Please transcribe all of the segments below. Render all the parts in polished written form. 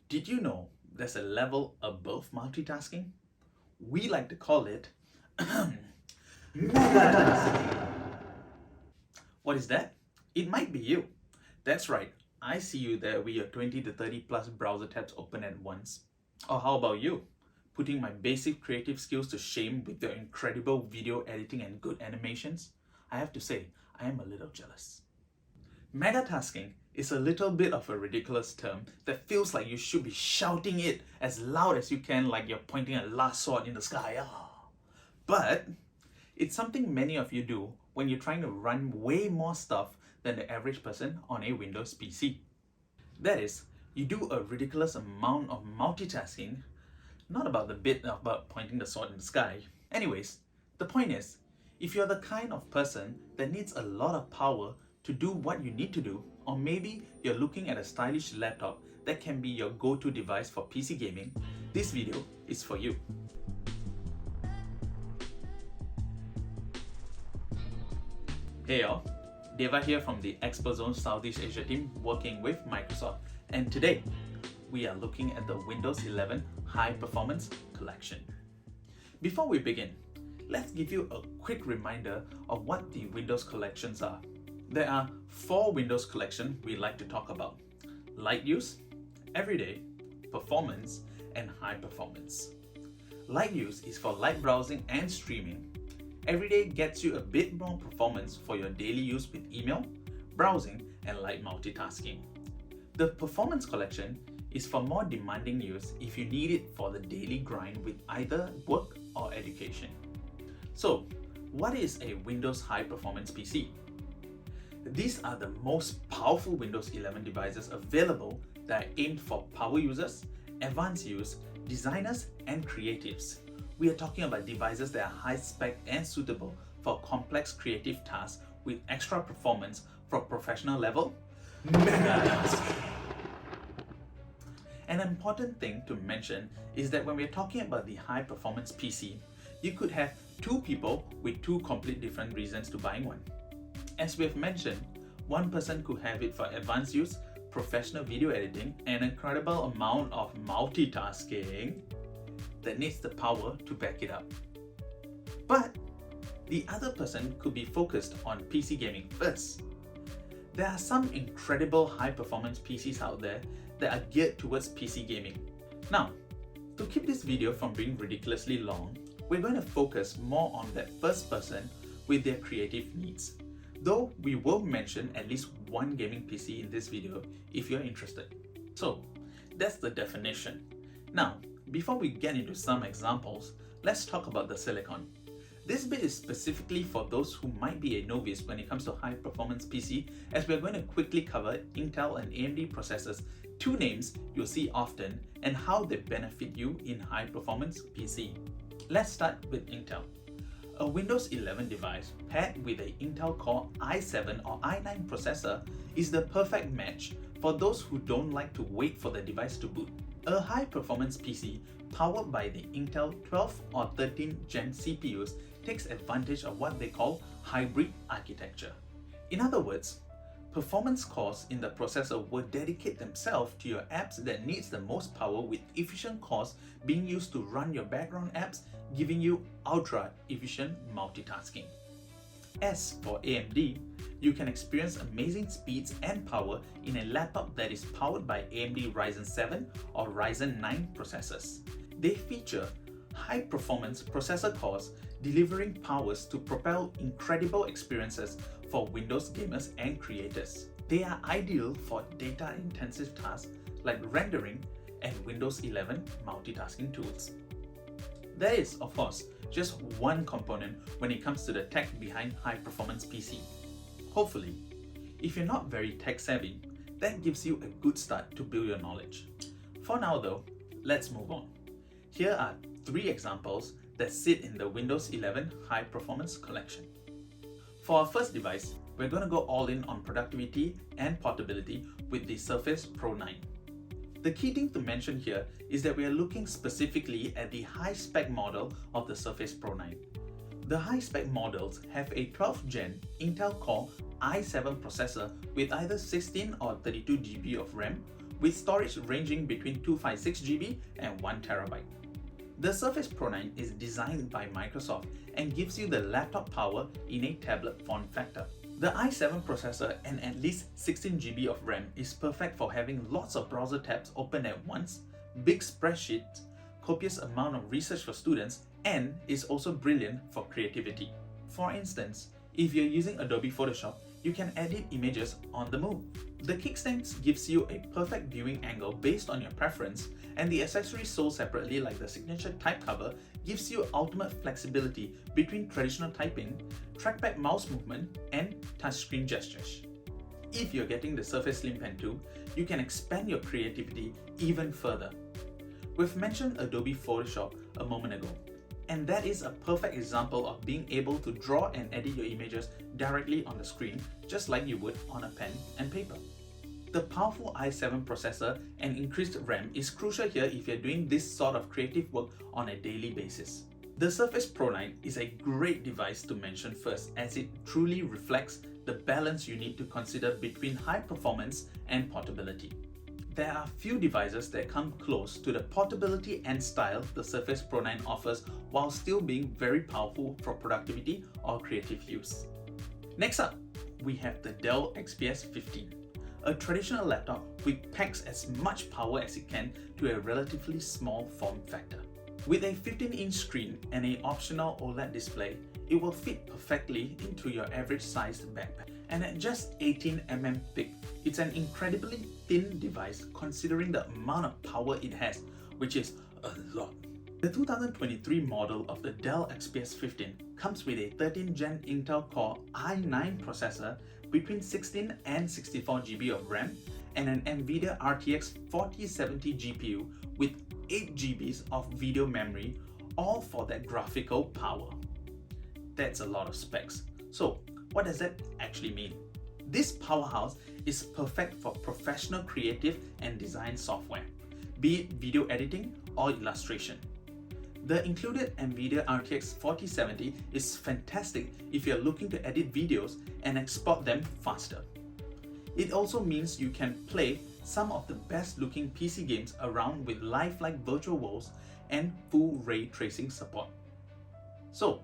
Did you know there's a level above multitasking? We like to call it megatasking. What is that? It might be you. That's right. I see you there with your 20 to 30 plus browser tabs open at once. Or how about you? Putting my basic creative skills to shame with your incredible video editing and good animations? I have to say, I am a little jealous. Megatasking is a little bit of a ridiculous term that feels like you should be shouting it as loud as you can, like you're pointing a last sword in the sky. But it's something many of you do when you're trying to run way more stuff than the average person on a Windows PC. That is, you do a ridiculous amount of multitasking, not about the bit about pointing the sword in the sky. Anyways, the point is, if you're the kind of person that needs a lot of power to do what you need to do, or maybe you're looking at a stylish laptop that can be your go-to device for PC gaming, this video is for you. Hey y'all, Deva here from the ExpertZone Southeast Asia team working with Microsoft, and today we are looking at the Windows 11 High Performance Collection. Before we begin, let's give you a quick reminder of what the Windows collections are. There are 4 Windows collections we like to talk about: light use, everyday, performance, and high performance. Light use is for light browsing and streaming. Everyday gets you a bit more performance for your daily use with email, browsing, and light multitasking. The performance collection is for more demanding use if you need it for the daily grind with either work or education. So, what is a Windows High Performance PC? These are the most powerful Windows 11 devices available that are aimed for power users, advanced use, designers, and creatives. We are talking about devices that are high spec and suitable for complex creative tasks with extra performance for professional level megatasking. An important thing to mention is that when we're talking about the high performance PC, you could have 2 people with 2 complete different reasons to buying one. As we have mentioned, one person could have it for advanced use, professional video editing, and an incredible amount of multitasking that needs the power to back it up. But the other person could be focused on PC gaming first. There are some incredible high performance PCs out there that are geared towards PC gaming. Now, to keep this video from being ridiculously long, we're going to focus more on that first person with their creative needs. Though we will mention at least one gaming PC in this video if you're interested. So, that's the definition. Now, before we get into some examples, let's talk about the silicon. This bit is specifically for those who might be a novice when it comes to high performance PC, as we're going to quickly cover Intel and AMD processors, 2 names you'll see often, and how they benefit you in high performance PC. Let's start with Intel. A Windows 11 device paired with an Intel Core i7 or i9 processor is the perfect match for those who don't like to wait for the device to boot. A high-performance PC powered by the Intel 12 or 13 Gen CPUs takes advantage of what they call hybrid architecture. In other words, performance cores in the processor will dedicate themselves to your apps that needs the most power, with efficient cores being used to run your background apps, giving you ultra-efficient multitasking. As for AMD, you can experience amazing speeds and power in a laptop that is powered by AMD Ryzen 7 or Ryzen 9 processors. They feature high-performance processor cores delivering powers to propel incredible experiences for Windows gamers and creators. They are ideal for data-intensive tasks like rendering and Windows 11 multitasking tools. There is, of course, just one component when it comes to the tech behind high-performance PC. Hopefully, if you're not very tech-savvy, that gives you a good start to build your knowledge. For now though, let's move on. Here are 3 examples that sit in the Windows 11 High Performance Collection. For our first device, we're going to go all in on productivity and portability with the Surface Pro 9. The key thing to mention here is that we are looking specifically at the high-spec model of the Surface Pro 9. The high-spec models have a 12th Gen Intel Core i7 processor with either 16 or 32 GB of RAM, with storage ranging between 256GB and 1TB. The Surface Pro 9 is designed by Microsoft and gives you the laptop power in a tablet form factor. The i7 processor and at least 16GB of RAM is perfect for having lots of browser tabs open at once, big spreadsheets, copious amount of research for students, and is also brilliant for creativity. For instance, if you're using Adobe Photoshop, you can edit images on the move. The kickstand gives you a perfect viewing angle based on your preference, and the accessories sold separately like the signature type cover gives you ultimate flexibility between traditional typing, trackpad mouse movement, and touchscreen gestures. If you're getting the Surface Slim Pen 2, you can expand your creativity even further. We've mentioned Adobe Photoshop a moment ago, and that is a perfect example of being able to draw and edit your images directly on the screen, just like you would on a pen and paper. The powerful i7 processor and increased RAM is crucial here if you're doing this sort of creative work on a daily basis. The Surface Pro 9 is a great device to mention first, as it truly reflects the balance you need to consider between high performance and portability. There are few devices that come close to the portability and style the Surface Pro 9 offers while still being very powerful for productivity or creative use. Next up, we have the Dell XPS 15, a traditional laptop which packs as much power as it can to a relatively small form factor. With a 15-inch screen and an optional OLED display, it will fit perfectly into your average sized backpack. And at just 18mm thick, it's an incredibly thin device considering the amount of power it has, which is a lot. The 2023 model of the Dell XPS 15 comes with a 13th Gen Intel Core i9 processor between 16 and 64GB of RAM and an NVIDIA RTX 4070 GPU with 8GB of video memory, all for that graphical power. That's a lot of specs. So, what does that actually mean? This powerhouse is perfect for professional creative and design software, be it video editing or illustration. The included NVIDIA RTX 4070 is fantastic if you're looking to edit videos and export them faster. It also means you can play some of the best looking PC games around with lifelike virtual worlds and full ray tracing support. So,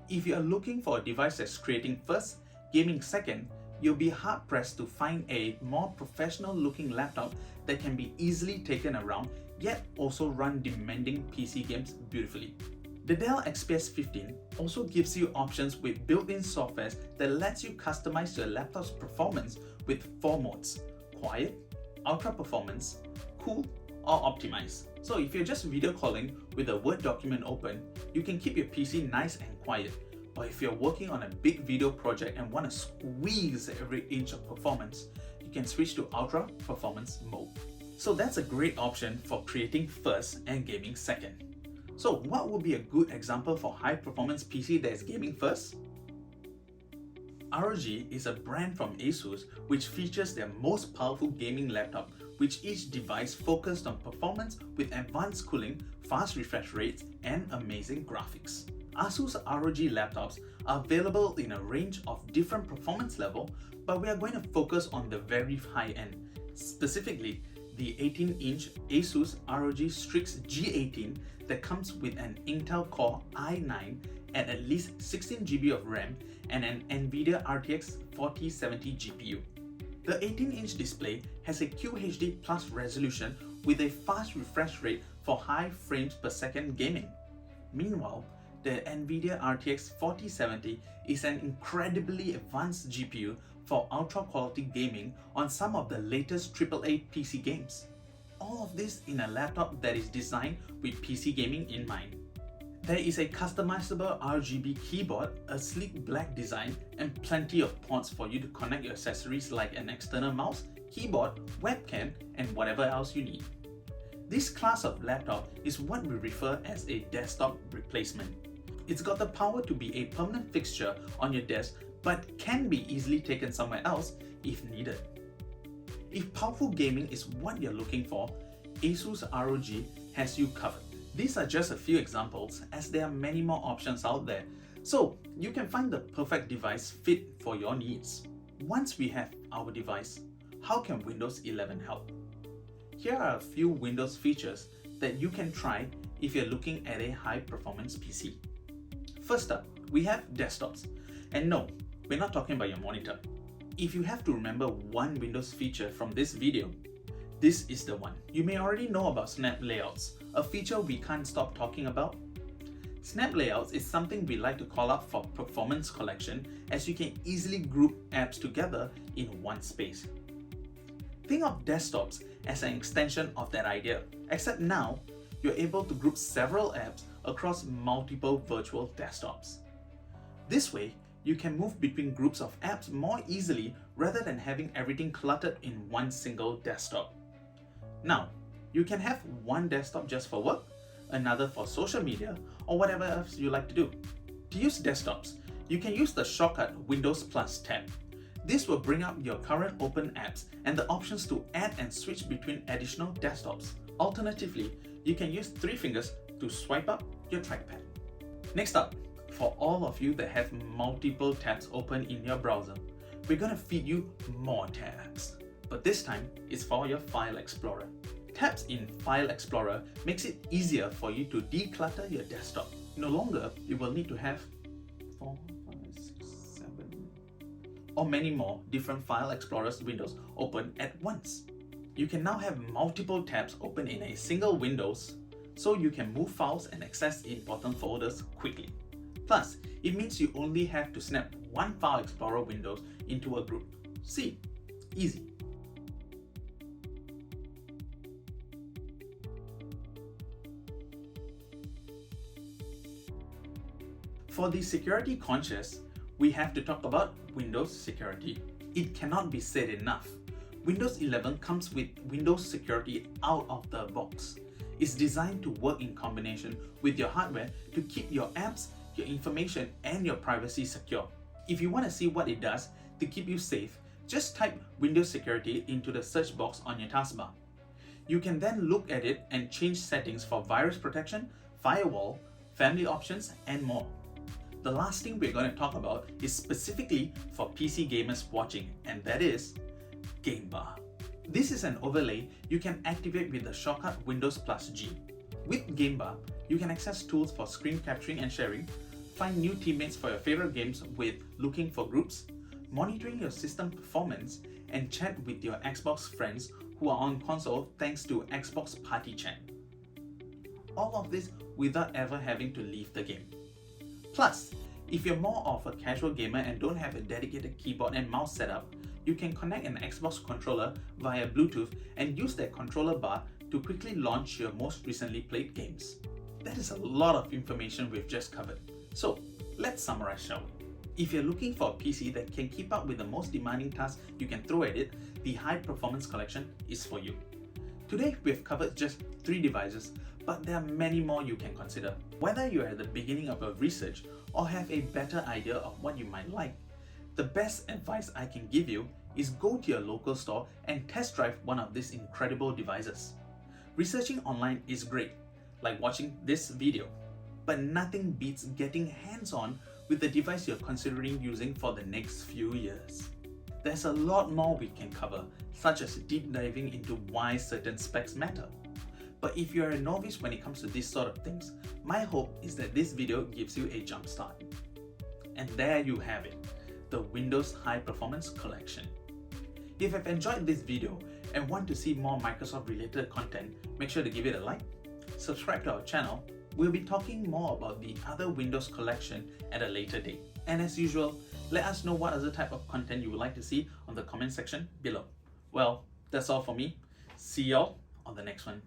if you are looking for a device that's creating first, gaming second, you'll be hard pressed to find a more professional looking laptop that can be easily taken around yet also run demanding PC games beautifully. The Dell XPS 15 also gives you options with built-in software that lets you customize your laptop's performance with 4 modes: quiet, ultra performance, cool, or optimize. So if you're just video calling with a Word document open, you can keep your PC nice and quiet. Or if you're working on a big video project and want to squeeze every inch of performance, you can switch to ultra performance mode. So that's a great option for creating first and gaming second. So what would be a good example for high performance PC that is gaming first? ROG is a brand from ASUS which features their most powerful gaming laptop, with each device focused on performance with advanced cooling, fast refresh rates, and amazing graphics. ASUS ROG laptops are available in a range of different performance level, but we are going to focus on the very high end, specifically the 18-inch ASUS ROG Strix G18 that comes with an Intel Core i9 at least 16GB of RAM and an NVIDIA RTX 4070 GPU. The 18-inch display has a QHD Plus resolution with a fast refresh rate for high frames per second gaming. Meanwhile, the NVIDIA RTX 4070 is an incredibly advanced GPU for ultra-quality gaming on some of the latest AAA PC games. All of this in a laptop that is designed with PC gaming in mind. There is a customizable RGB keyboard, a sleek black design, and plenty of ports for you to connect your accessories like an external mouse, keyboard, webcam, and whatever else you need. This class of laptop is what we refer as a desktop replacement. It's got the power to be a permanent fixture on your desk, but can be easily taken somewhere else if needed. If powerful gaming is what you're looking for, ASUS ROG has you covered. These are just a few examples, as there are many more options out there, so you can find the perfect device fit for your needs. Once we have our device, how can Windows 11 help? Here are a few Windows features that you can try if you're looking at a high-performance PC. First up, we have desktops. And no, we're not talking about your monitor. If you have to remember one Windows feature from this video, this is the one. You may already know about Snap Layouts, a feature we can't stop talking about. Snap Layouts is something we like to call out for performance collection, as you can easily group apps together in one space. Think of desktops as an extension of that idea, except now you're able to group several apps across multiple virtual desktops. This way, you can move between groups of apps more easily rather than having everything cluttered in one single desktop. Now, you can have one desktop just for work, another for social media, or whatever else you like to do. To use desktops, you can use the shortcut Windows Plus tab. This will bring up your current open apps and the options to add and switch between additional desktops. Alternatively, you can use 3 fingers to swipe up your trackpad. Next up, for all of you that have multiple tabs open in your browser, we're going to feed you more tabs. But this time, it's for your File Explorer. Tabs in File Explorer makes it easier for you to declutter your desktop. No longer, you will need to have 4, 5, 6, 7, or many more different File Explorers windows open at once. You can now have multiple tabs open in a single Windows, so you can move files and access important folders quickly. Plus, it means you only have to snap one File Explorer window into a group. See, easy. For the security conscious, we have to talk about Windows security. It cannot be said enough. Windows 11 comes with Windows security out of the box. It's designed to work in combination with your hardware to keep your apps, your information, and your privacy secure. If you want to see what it does to keep you safe, just type Windows security into the search box on your taskbar. You can then look at it and change settings for virus protection, firewall, family options, and more. The last thing we're going to talk about is specifically for PC gamers watching, and that is Game Bar. This is an overlay you can activate with the shortcut Windows Plus G. With Game Bar, you can access tools for screen capturing and sharing, find new teammates for your favorite games with looking for groups, monitoring your system performance, and chat with your Xbox friends who are on console thanks to Xbox Party Chat. All of this without ever having to leave the game. Plus, if you're more of a casual gamer and don't have a dedicated keyboard and mouse setup, you can connect an Xbox controller via Bluetooth and use that controller bar to quickly launch your most recently played games. That is a lot of information we've just covered. So, let's summarize, shall we? If you're looking for a PC that can keep up with the most demanding tasks you can throw at it, the High Performance Collection is for you. Today, we've covered just 3 devices, but there are many more you can consider. Whether you're at the beginning of your research or have a better idea of what you might like, the best advice I can give you is go to your local store and test drive one of these incredible devices. Researching online is great, like watching this video, but nothing beats getting hands-on with the device you're considering using for the next few years. There's a lot more we can cover, such as deep diving into why certain specs matter. But if you're a novice when it comes to these sort of things, my hope is that this video gives you a jump start. And there you have it, the Windows High Performance Collection. If you've enjoyed this video and want to see more Microsoft related content, make sure to give it a like, subscribe to our channel. We'll be talking more about the other Windows collection at a later date. And as usual, let us know what other type of content you would like to see on the comment section below. Well, that's all for me. See y'all on the next one.